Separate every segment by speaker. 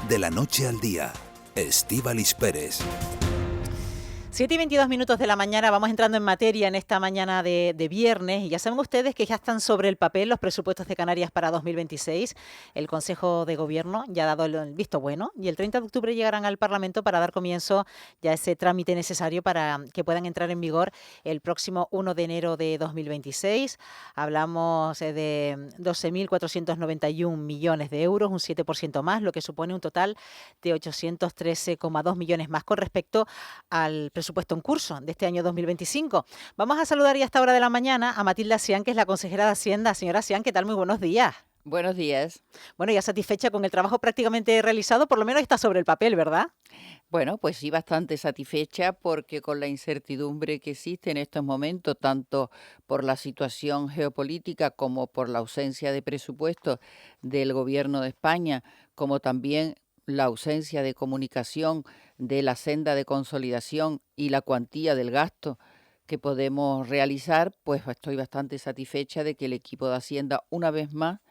Speaker 1: De la noche al día, Estíbaliz Pérez.
Speaker 2: 7:22 de la mañana, vamos entrando en materia en esta mañana de viernes y ya saben ustedes que ya están sobre el papel los presupuestos de Canarias para 2026. El Consejo de Gobierno ya ha dado el visto bueno y el 30 de octubre llegarán al Parlamento para dar comienzo ya a ese trámite necesario para que puedan entrar en vigor el próximo 1 de enero de 2026. Hablamos de 12.491 millones de euros, un 7% más, lo que supone un total de 813,2 millones más con respecto al presupuesto en curso de este año 2025. Vamos a saludar ya a esta hora de la mañana a Matilde Asián, que es la consejera de Hacienda. Señora Asián, ¿qué tal? Muy buenos días.
Speaker 3: Buenos días.
Speaker 2: Bueno, ya satisfecha con el trabajo prácticamente realizado, por lo menos está sobre el papel, ¿verdad?
Speaker 3: Bueno, pues sí, bastante satisfecha porque con la incertidumbre que existe en estos momentos, tanto por la situación geopolítica como por la ausencia de presupuesto del Gobierno de España, como también la ausencia de comunicación de la senda de consolidación y la cuantía del gasto que podemos realizar, pues estoy bastante satisfecha de que el equipo de Hacienda, una vez más,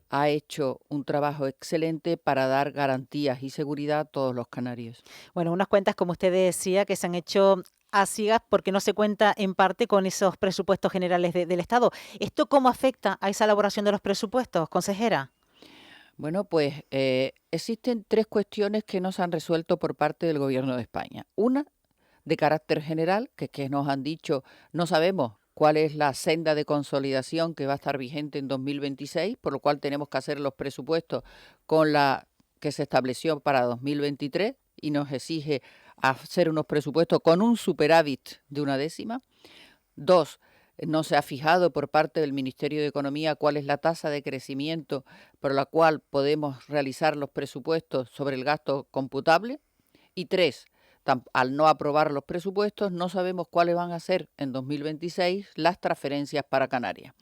Speaker 3: ha hecho un trabajo excelente para dar garantías y seguridad a todos los canarios.
Speaker 2: Bueno, unas cuentas, como usted decía, que se han hecho a ciegas porque no se cuenta en parte con esos presupuestos generales del Estado. ¿Esto cómo afecta a esa elaboración de los presupuestos, consejera?
Speaker 3: Bueno, pues existen tres cuestiones que no se han resuelto por parte del Gobierno de España. Una, de carácter general, que nos han dicho, no sabemos cuál es la senda de consolidación que va a estar vigente en 2026, por lo cual tenemos que hacer los presupuestos con la que se estableció para 2023 y nos exige hacer unos presupuestos con un superávit de una décima. Dos, no se ha fijado por parte del Ministerio de Economía cuál es la tasa de crecimiento por la cual podemos realizar los presupuestos sobre el gasto computable. Y tres, al no aprobar los presupuestos, no sabemos cuáles van a ser en 2026 las transferencias para Canarias.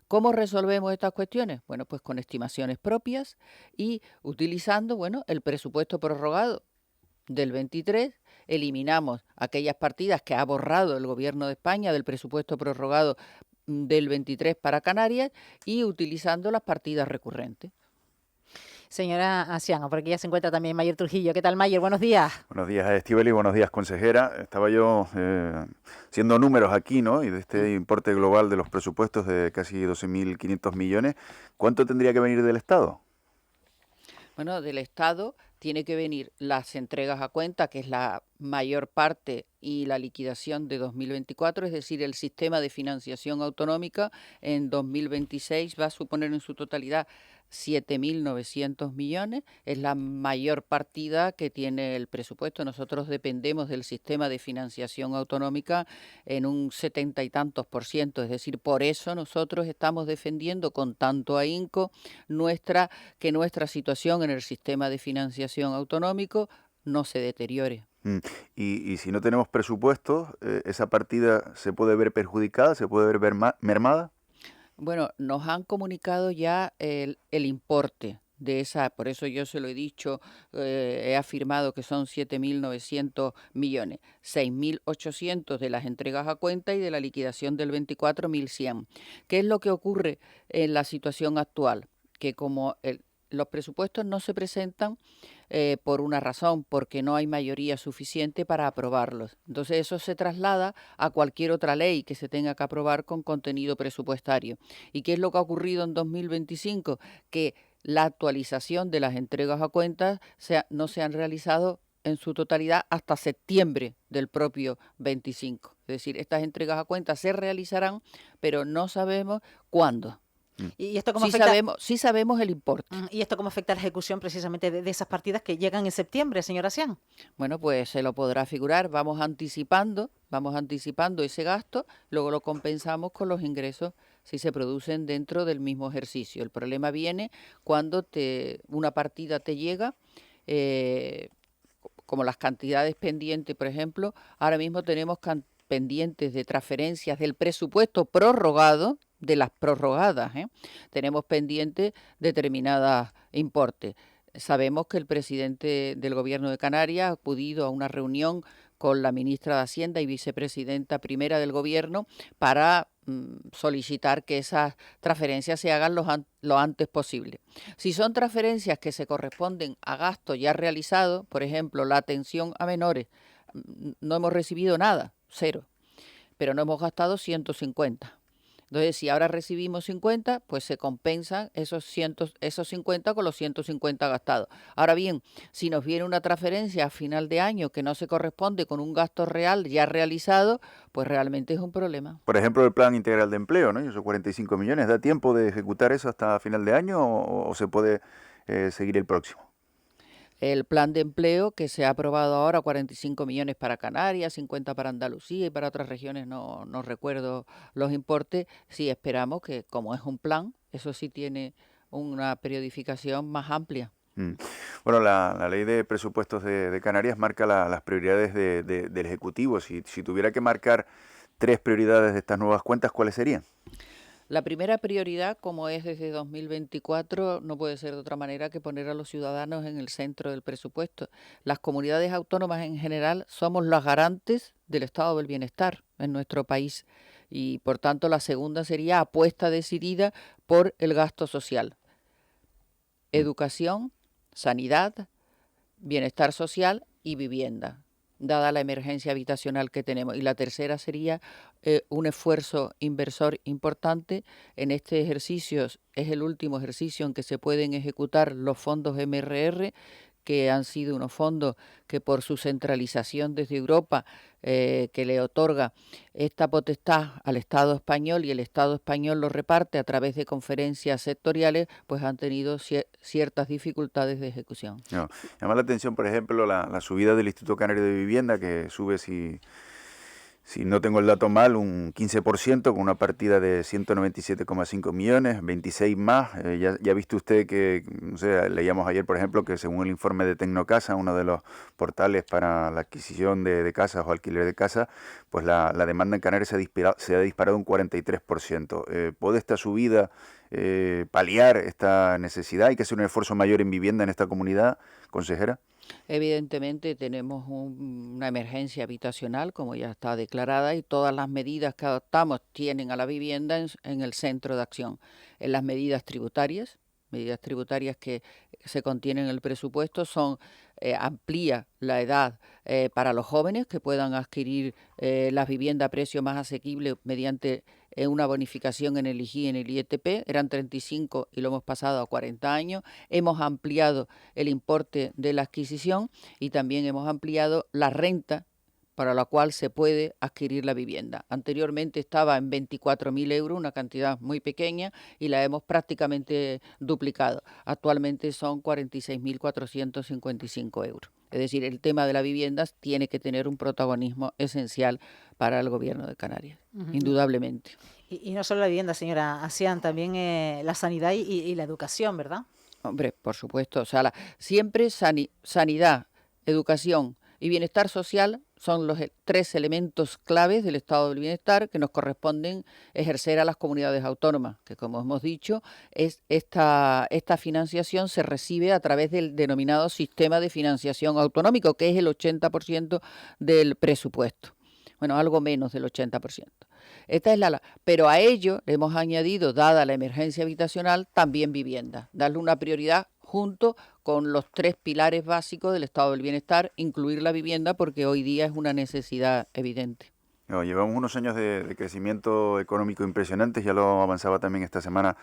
Speaker 3: ¿Cómo resolvemos estas cuestiones? Bueno, pues con estimaciones propias y utilizando, el presupuesto prorrogado del 23, eliminamos aquellas partidas que ha borrado el Gobierno de España del presupuesto prorrogado del 23 para Canarias y utilizando las partidas recurrentes.
Speaker 2: Señora Asián, por aquí ya se encuentra también Mayer Trujillo. ¿Qué tal, Mayer? Buenos días.
Speaker 4: Buenos días, Estíbaliz, buenos días, consejera. Estaba yo haciendo números aquí, ¿no? Y de este importe global de los presupuestos de casi 12.500 millones, ¿cuánto tendría que venir del Estado?
Speaker 3: Bueno, del Estado tiene que venir las entregas a cuenta, que es la mayor parte, y la liquidación de 2024, es decir, el sistema de financiación autonómica en 2026 va a suponer en su totalidad 7.900 millones, es la mayor partida que tiene el presupuesto. Nosotros dependemos del sistema de financiación autonómica en un 70 y tantos %, es decir, por eso nosotros estamos defendiendo con tanto ahínco que nuestra situación en el sistema de financiación autonómico no se deteriore.
Speaker 4: Y si no tenemos presupuestos, ¿esa partida se puede ver perjudicada, se puede ver mermada?
Speaker 3: Bueno, nos han comunicado ya el importe de esa, por eso yo se lo he dicho, he afirmado que son 7.900 millones, 6.800 de las entregas a cuenta y de la liquidación del 24, 1.100. ¿Qué es lo que ocurre en la situación actual? Que como los presupuestos no se presentan por una razón, porque no hay mayoría suficiente para aprobarlos. Entonces eso se traslada a cualquier otra ley que se tenga que aprobar con contenido presupuestario. ¿Y qué es lo que ha ocurrido en 2025? Que la actualización de las entregas a cuentas no se han realizado en su totalidad hasta septiembre del propio 25. Es decir, estas entregas a cuentas se realizarán, pero no sabemos cuándo.
Speaker 2: ¿Y esto cómo afecta?
Speaker 3: Sí sabemos el importe.
Speaker 2: ¿Y esto cómo afecta a la ejecución precisamente de esas partidas que llegan en septiembre, señora Asián?
Speaker 3: Bueno, pues se lo podrá figurar. Vamos anticipando ese gasto, luego lo compensamos con los ingresos si se producen dentro del mismo ejercicio. El problema viene cuando una partida te llega, como las cantidades pendientes, por ejemplo, ahora mismo tenemos pendientes de transferencias del presupuesto prorrogado, de las prorrogadas, tenemos pendientes determinados importes. Sabemos que el presidente del Gobierno de Canarias ha acudido a una reunión con la ministra de Hacienda y vicepresidenta primera del Gobierno para solicitar que esas transferencias se hagan lo antes posible. Si son transferencias que se corresponden a gastos ya realizados, por ejemplo, la atención a menores, no hemos recibido nada, 0, pero no hemos gastado 150. Entonces, si ahora recibimos 50, pues se compensan esos 50 con los 150 gastados. Ahora bien, si nos viene una transferencia a final de año que no se corresponde con un gasto real ya realizado, pues realmente es un problema.
Speaker 4: Por ejemplo, el Plan Integral de Empleo, ¿no? Y esos 45 millones, ¿da tiempo de ejecutar eso hasta final de año o se puede seguir el próximo?
Speaker 3: El plan de empleo que se ha aprobado ahora, 45 millones para Canarias, 50 para Andalucía y para otras regiones, no recuerdo los importes. Sí, esperamos que, como es un plan, eso sí tiene una periodificación más amplia.
Speaker 4: Bueno, la ley de presupuestos de Canarias marca las prioridades del Ejecutivo. Si tuviera que marcar 3 prioridades de estas nuevas cuentas, ¿cuáles serían?
Speaker 3: La primera prioridad, como es desde 2024, no puede ser de otra manera que poner a los ciudadanos en el centro del presupuesto. Las comunidades autónomas en general somos las garantes del estado del bienestar en nuestro país y, por tanto, la segunda sería apuesta decidida por el gasto social. Educación, sanidad, bienestar social y vivienda, dada la emergencia habitacional que tenemos. Y la tercera sería un esfuerzo inversor importante. En este ejercicio es el último ejercicio en que se pueden ejecutar los fondos MRR, que han sido unos fondos que por su centralización desde Europa, que le otorga esta potestad al Estado español y el Estado español lo reparte a través de conferencias sectoriales, pues han tenido ciertas dificultades de ejecución.
Speaker 4: No. Llama la atención, por ejemplo, la subida del Instituto Canario de Vivienda, que sube, si no tengo el dato mal, un 15%, con una partida de 197,5 millones, 26 más. Ya ha visto usted que, no sé, leíamos ayer, por ejemplo, que según el informe de Tecnocasa, uno de los portales para la adquisición de casas o alquiler de casas, pues la demanda en Canarias se ha disparado un 43%. ¿Puede esta subida paliar esta necesidad? ¿Hay que hacer un esfuerzo mayor en vivienda en esta comunidad, consejera?
Speaker 3: Evidentemente tenemos una emergencia habitacional, como ya está declarada, y todas las medidas que adoptamos tienen a la vivienda en el centro de acción. En las medidas tributarias que se contienen en el presupuesto son amplía la edad para los jóvenes que puedan adquirir las viviendas a precio más asequible mediante una bonificación en el IGI y en el IETP, eran 35 y lo hemos pasado a 40 años. Hemos ampliado el importe de la adquisición y también hemos ampliado la renta para la cual se puede adquirir la vivienda. Anteriormente estaba en 24.000 euros, una cantidad muy pequeña, y la hemos prácticamente duplicado. Actualmente son 46.455 euros. Es decir, el tema de la vivienda tiene que tener un protagonismo esencial para el Gobierno de Canarias, indudablemente.
Speaker 2: Y no solo la vivienda, señora Asián, también la sanidad y la educación, ¿verdad?
Speaker 3: Hombre, por supuesto. O sea, siempre sanidad, educación y bienestar social son los 3 elementos claves del estado del bienestar que nos corresponden ejercer a las comunidades autónomas, que, como hemos dicho, esta financiación se recibe a través del denominado sistema de financiación autonómico, que es el 80% del presupuesto. Bueno, algo menos del 80%. Esta es pero a ello le hemos añadido, dada la emergencia habitacional, también vivienda, darle una prioridad junto con los 3 pilares básicos del estado del bienestar, incluir la vivienda porque hoy día es una necesidad evidente.
Speaker 4: No, llevamos unos años de crecimiento económico impresionantes, ya lo avanzaba también esta semana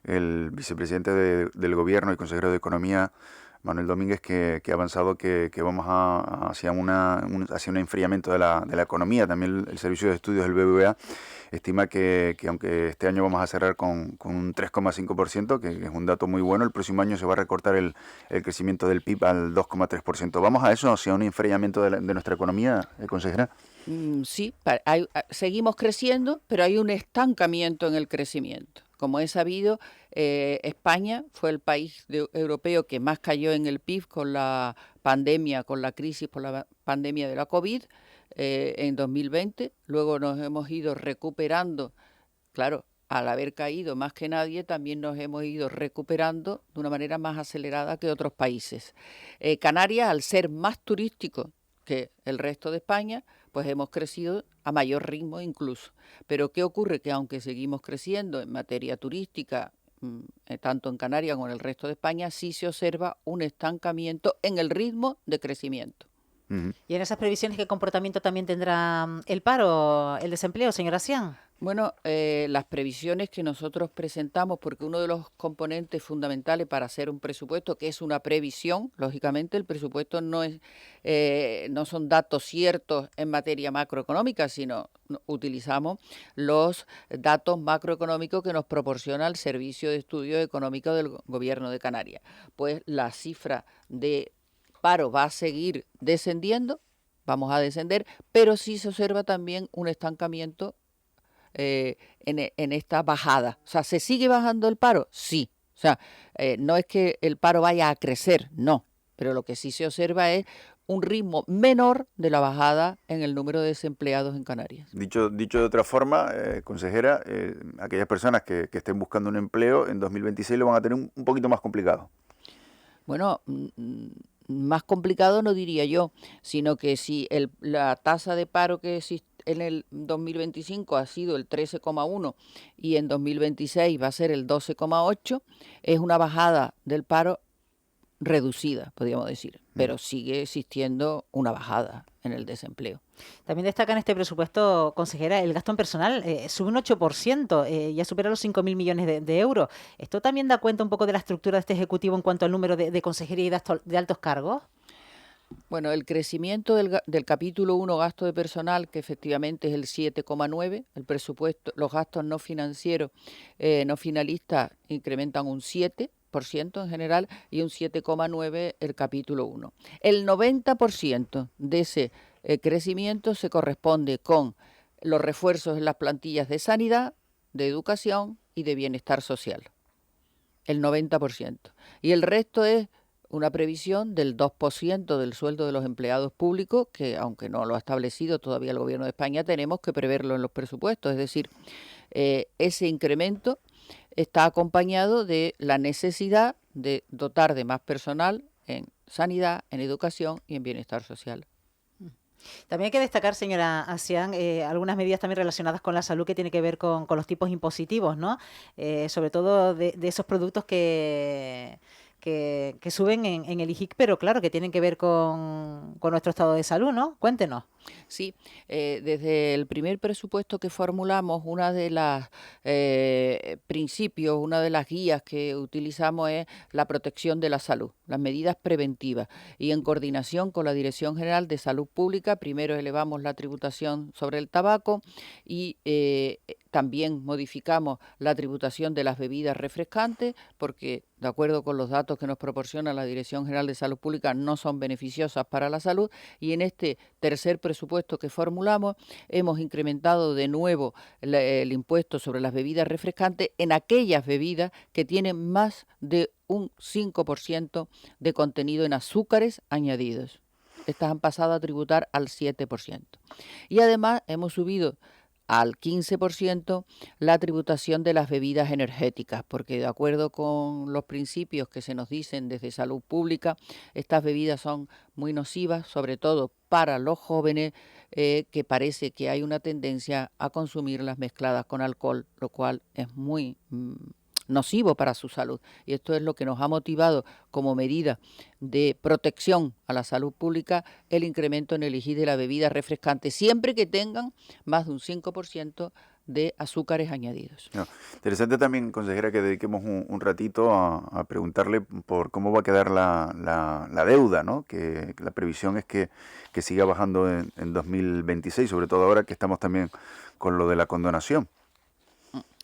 Speaker 4: el vicepresidente del Gobierno y consejero de Economía, Manuel Domínguez, que ha avanzado que vamos hacia un enfriamiento de la economía. También el Servicio de Estudios del BBVA estima que aunque este año vamos a cerrar con un 3,5%, que es un dato muy bueno, el próximo año se va a recortar el crecimiento del PIB al 2,3%. ¿Vamos a eso, hacia un enfriamiento de nuestra economía, consejera?
Speaker 3: Sí, seguimos creciendo, pero hay un estancamiento en el crecimiento. Como es sabido, España fue el país europeo que más cayó en el PIB con la pandemia, con la crisis por la pandemia de la COVID en 2020. Luego nos hemos ido recuperando, claro, al haber caído más que nadie, también nos hemos ido recuperando de una manera más acelerada que otros países. Canarias, al ser más turístico que el resto de España, pues hemos crecido a mayor ritmo incluso. Pero ¿qué ocurre? Que aunque seguimos creciendo en materia turística, tanto en Canarias como en el resto de España, sí se observa un estancamiento en el ritmo de crecimiento.
Speaker 2: ¿Y en esas previsiones qué comportamiento también tendrá el paro, el desempleo, señora Sián?
Speaker 3: Bueno, las previsiones que nosotros presentamos, porque uno de los componentes fundamentales para hacer un presupuesto, que es una previsión, lógicamente el presupuesto no son datos ciertos en materia macroeconómica, sino utilizamos los datos macroeconómicos que nos proporciona el Servicio de Estudios Económicos del Gobierno de Canarias. Pues la cifra de paro va a seguir descendiendo, vamos a descender, pero sí se observa también un estancamiento en esta bajada. O sea, ¿se sigue bajando el paro? Sí. O sea, no es que el paro vaya a crecer, no. Pero lo que sí se observa es un ritmo menor de la bajada en el número de desempleados en Canarias.
Speaker 4: Dicho de otra forma, consejera, aquellas personas que estén buscando un empleo en 2026 lo van a tener un poquito más complicado.
Speaker 3: Bueno, más complicado no diría yo, sino que si la tasa de paro que existe en el 2025 ha sido el 13,1 y en 2026 va a ser el 12,8, es una bajada del paro reducida, podríamos decir, pero sigue existiendo una bajada en el desempleo.
Speaker 2: También destaca en este presupuesto, consejera, el gasto en personal sube un 8%, ya supera los 5.000 millones de euros. ¿Esto también da cuenta un poco de la estructura de este Ejecutivo en cuanto al número de consejería y de altos cargos?
Speaker 3: Bueno, el crecimiento del capítulo 1, gasto de personal, que efectivamente es el 7,9, el presupuesto, los gastos no financieros, no finalistas, incrementan un 7% en general y un 7,9 el capítulo 1. El 90% de ese crecimiento se corresponde con los refuerzos en las plantillas de sanidad, de educación y de bienestar social. El 90%. Y el resto es una previsión del 2% del sueldo de los empleados públicos, que aunque no lo ha establecido todavía el Gobierno de España, tenemos que preverlo en los presupuestos. Es decir, ese incremento está acompañado de la necesidad de dotar de más personal en sanidad, en educación y en bienestar social.
Speaker 2: También hay que destacar, señora Asián, algunas medidas también relacionadas con la salud que tiene que ver con los tipos impositivos, ¿no? Sobre todo de esos productos que suben en el IGIC, pero claro, que tienen que ver con nuestro estado de salud, ¿no? Cuéntenos.
Speaker 3: Sí, desde el primer presupuesto que formulamos, una de las principios, una de las guías que utilizamos es la protección de la salud, las medidas preventivas. Y en coordinación con la Dirección General de Salud Pública, primero elevamos la tributación sobre el tabaco y también modificamos la tributación de las bebidas refrescantes, porque de acuerdo con los datos que nos proporciona la Dirección General de Salud Pública no son beneficiosas para la salud. Y en este tercer presupuesto que formulamos hemos incrementado de nuevo el impuesto sobre las bebidas refrescantes en aquellas bebidas que tienen más de un 5% de contenido en azúcares añadidos. Estas han pasado a tributar al 7%. Y además hemos subido al 15% la tributación de las bebidas energéticas, porque de acuerdo con los principios que se nos dicen desde salud pública, estas bebidas son muy nocivas, sobre todo para los jóvenes, que parece que hay una tendencia a consumirlas mezcladas con alcohol, lo cual es muy nocivo para su salud. Y esto es lo que nos ha motivado como medida de protección a la salud pública el incremento en el IGI de la bebida refrescante, siempre que tengan más de un 5% de azúcares añadidos.
Speaker 4: No. Interesante también, consejera, que dediquemos un ratito a preguntarle por cómo va a quedar la deuda, ¿no? Que la previsión es que siga bajando en 2026, sobre todo ahora que estamos también con lo de la condonación.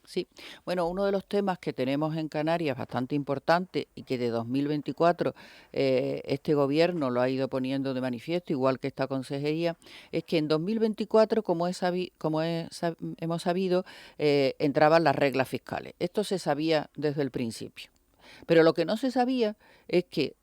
Speaker 3: Sí, bueno, uno de los temas que tenemos en Canarias bastante importante y que de 2024 este gobierno lo ha ido poniendo de manifiesto, igual que esta consejería, es que en 2024, hemos sabido, entraban las reglas fiscales. Esto se sabía desde el principio. Pero lo que no se sabía es que,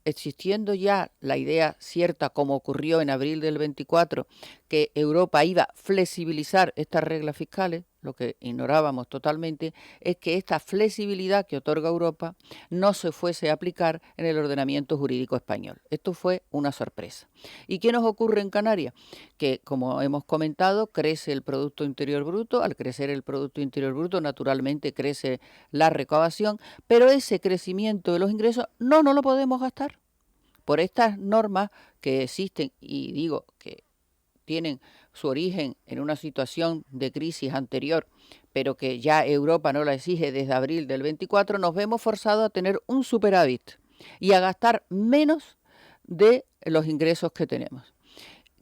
Speaker 3: existiendo ya la idea cierta, como ocurrió en abril del 24, que Europa iba a flexibilizar estas reglas fiscales, lo que ignorábamos totalmente, es que esta flexibilidad que otorga Europa no se fuese a aplicar en el ordenamiento jurídico español. Esto fue una sorpresa. ¿Y qué nos ocurre en Canarias? Que, como hemos comentado, crece el Producto Interior Bruto. Al crecer el Producto Interior Bruto, naturalmente crece la recaudación, pero ese crecimiento de los ingresos no lo podemos gastar. Por estas normas que existen, y digo que tienen su origen en una situación de crisis anterior, pero que ya Europa no la exige desde abril del 24, nos vemos forzados a tener un superávit y a gastar menos de los ingresos que tenemos.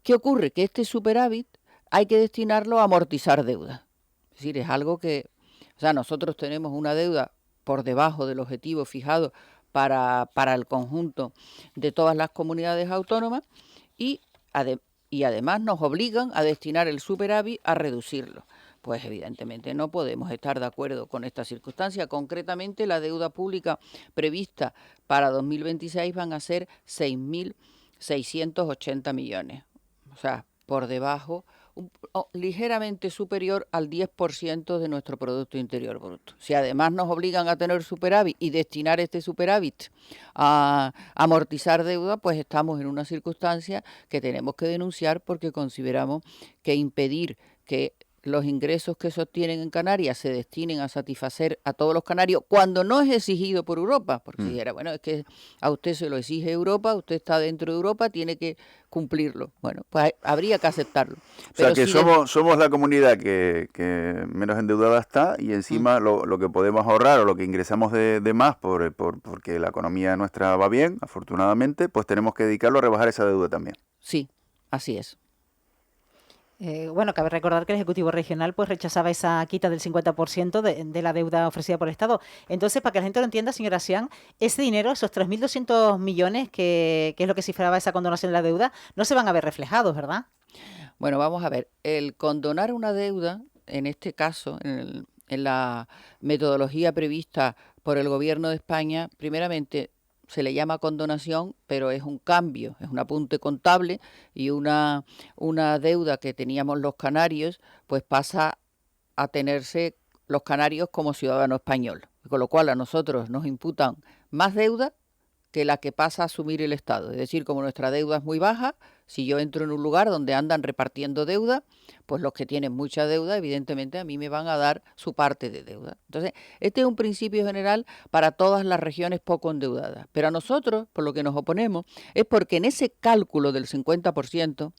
Speaker 3: ¿Qué ocurre? Que este superávit hay que destinarlo a amortizar deuda. Es decir, es algo que, o sea, nosotros tenemos una deuda por debajo del objetivo fijado para el conjunto de todas las comunidades autónomas y además nos obligan a destinar el superávit a reducirlo. Pues evidentemente no podemos estar de acuerdo con esta circunstancia. Concretamente, la deuda pública prevista para 2026 van a ser 6.680 millones. O sea, por debajo, ligeramente superior al 10% de nuestro Producto Interior Bruto. Si además nos obligan a tener superávit y destinar este superávit a amortizar deuda, pues estamos en una circunstancia que tenemos que denunciar, porque consideramos que impedir que los ingresos que se obtienen en Canarias se destinen a satisfacer a todos los canarios cuando no es exigido por Europa, porque si dijera, bueno, es que a usted se lo exige Europa, usted está dentro de Europa, tiene que cumplirlo. Bueno, pues habría que aceptarlo.
Speaker 4: Pero o sea, que si somos la comunidad que menos endeudada está, y encima lo que podemos ahorrar o lo que ingresamos de más porque la economía nuestra va bien, afortunadamente, pues tenemos que dedicarlo a rebajar esa deuda también.
Speaker 3: Sí, así es.
Speaker 2: Bueno, cabe recordar que el Ejecutivo Regional pues rechazaba esa quita del 50% de la deuda ofrecida por el Estado. Entonces, para que la gente lo entienda, señora Sián, ese dinero, esos 3.200 millones, que es lo que cifraba esa condonación de la deuda, no se van a ver reflejados, ¿verdad?
Speaker 3: Bueno, vamos a ver. El condonar una deuda, en este caso, en la metodología prevista por el Gobierno de España, primeramente se le llama condonación, pero es un cambio, es un apunte contable, y una deuda que teníamos los canarios, pues pasa a tenerse los canarios como ciudadano español, con lo cual a nosotros nos imputan más deuda que la que pasa a asumir el Estado. Es decir, como nuestra deuda es muy baja, si yo entro en un lugar donde andan repartiendo deuda, pues los que tienen mucha deuda, evidentemente a mí me van a dar su parte de deuda. Entonces, este es un principio general para todas las regiones poco endeudadas. Pero a nosotros, por lo que nos oponemos, es porque en ese cálculo del 50%,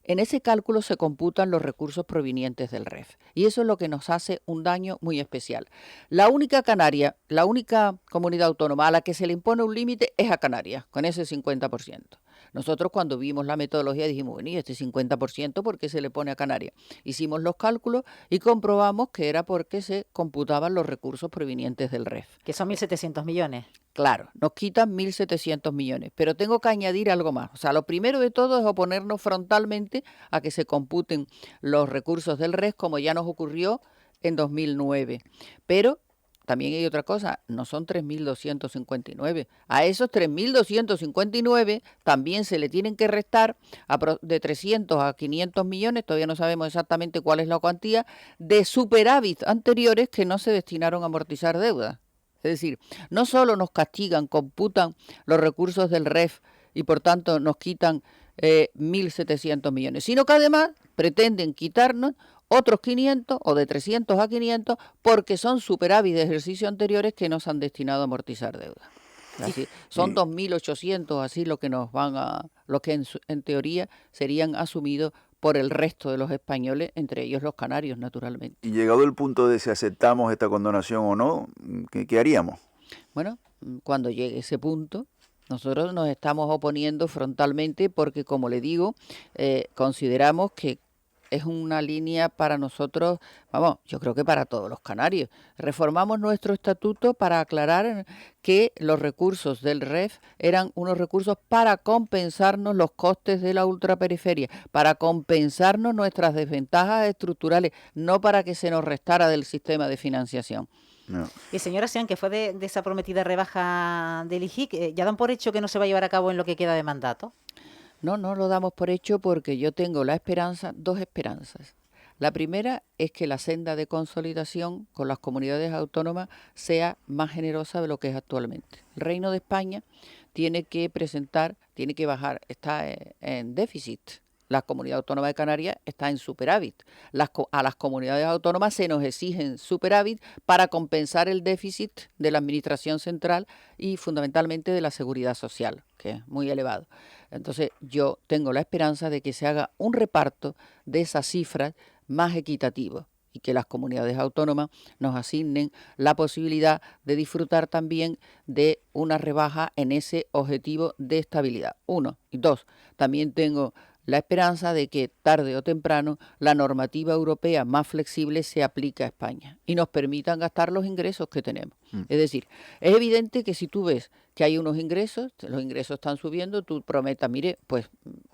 Speaker 3: en ese cálculo se computan los recursos provenientes del REF. Y eso es lo que nos hace un daño muy especial. La única comunidad autónoma a la que se le impone un límite es a Canarias, con ese 50%. Nosotros, cuando vimos la metodología, dijimos, bueno, ¿y este 50% por qué se le pone a Canarias? Hicimos los cálculos y comprobamos que era porque se computaban los recursos provenientes del REF.
Speaker 2: Que son 1.700 millones.
Speaker 3: Claro, nos quitan 1.700 millones, pero tengo que añadir algo más. O sea, lo primero de todo es oponernos frontalmente a que se computen los recursos del REF, como ya nos ocurrió en 2009. Pero también hay otra cosa, no son 3.259. A esos 3.259 también se le tienen que restar de 300 a 500 millones, todavía no sabemos exactamente cuál es la cuantía, de superávit anteriores que no se destinaron a amortizar deuda. Es decir, no solo nos castigan, computan los recursos del REF y por tanto nos quitan 1.700 millones, sino que además pretenden quitarnos otros 500 o de 300 a 500 porque son superávit de ejercicios anteriores que no se han destinado a amortizar deuda. Así, son 2.800 así lo que en teoría serían asumidos por el resto de los españoles, entre ellos los canarios, naturalmente.
Speaker 4: Y llegado el punto de si aceptamos esta condonación o no, ¿qué haríamos?
Speaker 3: Bueno, cuando llegue ese punto, nosotros nos estamos oponiendo frontalmente porque, como le digo, consideramos que es una línea para nosotros, vamos, yo creo que para todos los canarios. Reformamos nuestro estatuto para aclarar que los recursos del REF eran unos recursos para compensarnos los costes de la ultraperiferia, para compensarnos nuestras desventajas estructurales, no para que se nos restara del sistema de financiación.
Speaker 2: No. Y señora Sián, que fue de esa prometida rebaja del IJIC, ¿ya dan por hecho que no se va a llevar a cabo en lo que queda de mandato?
Speaker 3: No lo damos por hecho porque yo tengo dos esperanzas. La primera es que la senda de consolidación con las comunidades autónomas sea más generosa de lo que es actualmente. El Reino de España tiene que bajar, está en déficit. La Comunidad Autónoma de Canarias está en superávit. A las comunidades autónomas se nos exigen superávit para compensar el déficit de la Administración Central y fundamentalmente de la Seguridad Social, que es muy elevado. Entonces yo tengo la esperanza de que se haga un reparto de esas cifras más equitativo y que las comunidades autónomas nos asignen la posibilidad de disfrutar también de una rebaja en ese objetivo de estabilidad. 1. Y 2. También tengo la esperanza de que tarde o temprano la normativa europea más flexible se aplique a España y nos permitan gastar los ingresos que tenemos. Es decir, es evidente que si tú ves que hay unos ingresos, los ingresos están subiendo, tú prometas, mire, pues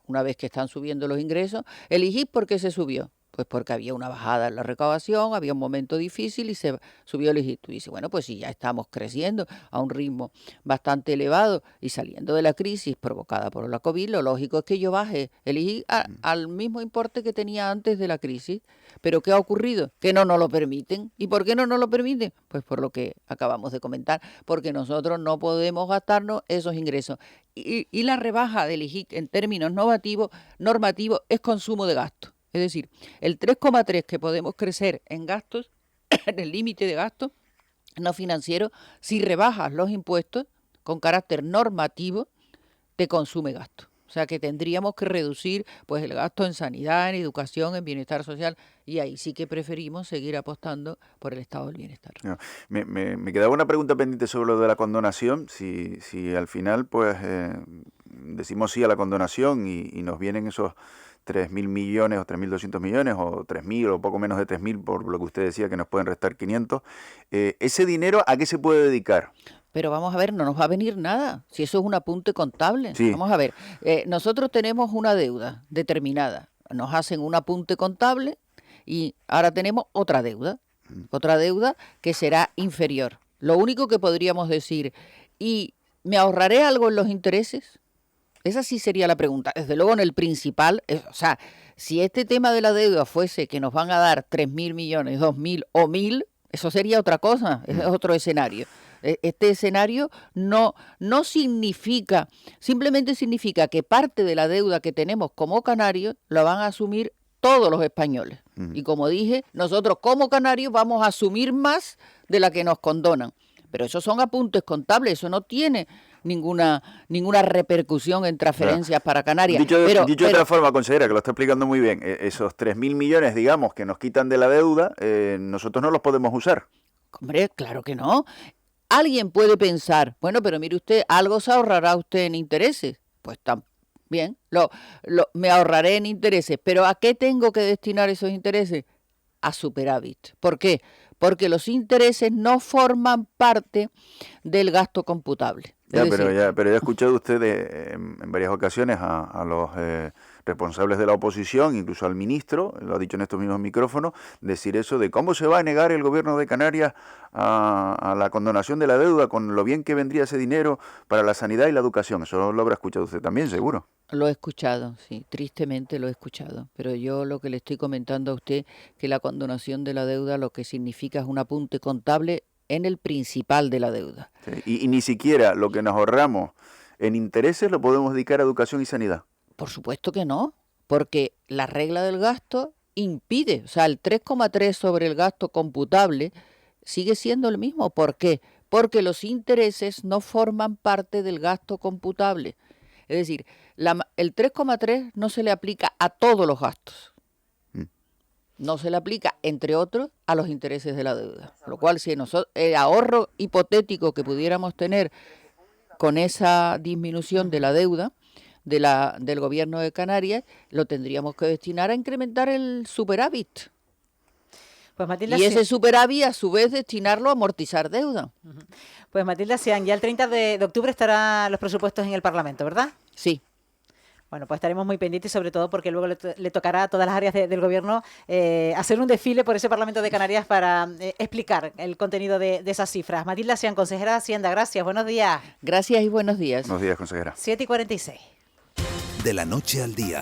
Speaker 3: una vez que están subiendo los ingresos, elegid por qué se subió. Pues porque había una bajada en la recaudación, había un momento difícil y se subió el IGI. Tú dices, bueno, pues si ya estamos creciendo a un ritmo bastante elevado y saliendo de la crisis provocada por la COVID, lo lógico es que yo baje el IGI al mismo importe que tenía antes de la crisis. Pero ¿qué ha ocurrido? Que no nos lo permiten. ¿Y por qué no nos lo permiten? Pues por lo que acabamos de comentar, porque nosotros no podemos gastarnos esos ingresos. Y la rebaja del IGI en términos normativos es consumo de gasto. Es decir, el 3,3 que podemos crecer en gastos, en el límite de gasto no financiero, si rebajas los impuestos con carácter normativo, te consume gasto. O sea que tendríamos que reducir pues el gasto en sanidad, en educación, en bienestar social, y ahí sí que preferimos seguir apostando por el estado del bienestar.
Speaker 4: No, me quedaba una pregunta pendiente sobre lo de la condonación. Si al final pues decimos sí a la condonación y nos vienen esos 3.000 millones o 3.200 millones o 3.000 o poco menos de 3.000 por lo que usted decía que nos pueden restar 500, ¿ese dinero a qué se puede dedicar?
Speaker 3: Pero vamos a ver, no nos va a venir nada, si eso es un apunte contable.
Speaker 4: Sí.
Speaker 3: Vamos a ver, nosotros tenemos una deuda determinada, nos hacen un apunte contable y ahora tenemos otra deuda que será inferior. Lo único que podríamos decir, ¿y me ahorraré algo en los intereses? Esa sí sería la pregunta. Desde luego en el principal, o sea, si este tema de la deuda fuese que nos van a dar 3.000 millones, 2.000 o 1.000, eso sería otra cosa, es otro escenario. Este escenario no significa, simplemente significa que parte de la deuda que tenemos como canarios la van a asumir todos los españoles. Y como dije, nosotros como canarios vamos a asumir más de la que nos condonan. Pero esos son apuntes contables, eso no tiene ninguna repercusión en transferencias para Canarias.
Speaker 4: Dicho de otra forma, consejera, que lo está explicando muy bien, esos 3.000 millones, digamos, que nos quitan de la deuda, nosotros no los podemos usar.
Speaker 3: Hombre, claro que no. Alguien puede pensar, bueno, pero mire usted, algo se ahorrará usted en intereses. Pues también, me ahorraré en intereses. ¿Pero a qué tengo que destinar esos intereses? A superávit. ¿Por qué? Porque los intereses no forman parte del gasto computable.
Speaker 4: Pero ya ha escuchado usted en varias ocasiones a los responsables de la oposición, incluso al ministro, lo ha dicho en estos mismos micrófonos, decir eso de cómo se va a negar el gobierno de Canarias a la condonación de la deuda con lo bien que vendría ese dinero para la sanidad y la educación. Eso lo habrá escuchado usted también, seguro.
Speaker 3: Lo he escuchado, sí, tristemente lo he escuchado. Pero yo lo que le estoy comentando a usted, que la condonación de la deuda lo que significa es un apunte contable en el principal de la deuda.
Speaker 4: Sí, y ni siquiera lo que nos ahorramos en intereses lo podemos dedicar a educación y sanidad.
Speaker 3: Por supuesto que no, porque la regla del gasto impide, o sea, el 3,3 sobre el gasto computable sigue siendo el mismo. ¿Por qué? Porque los intereses no forman parte del gasto computable. Es decir, el 3,3 no se le aplica a todos los gastos. No se le aplica, entre otros, a los intereses de la deuda. Lo cual, si nosotros, el ahorro hipotético que pudiéramos tener con esa disminución de la deuda del gobierno de Canarias, lo tendríamos que destinar a incrementar el superávit.
Speaker 2: Pues Matilda,
Speaker 3: y ese superávit, a su vez, destinarlo a amortizar deuda.
Speaker 2: Pues Matilda Sian, ya el 30 de octubre estarán los presupuestos en el Parlamento, ¿verdad?
Speaker 3: Sí.
Speaker 2: Bueno, pues estaremos muy pendientes, sobre todo porque luego le tocará a todas las áreas del gobierno hacer un desfile por ese Parlamento de Canarias para explicar el contenido de esas cifras. Matilda Sian, consejera de Hacienda, gracias, buenos días.
Speaker 3: Gracias y buenos días.
Speaker 4: Buenos días, consejera.
Speaker 2: 7:46.
Speaker 1: De la noche al día,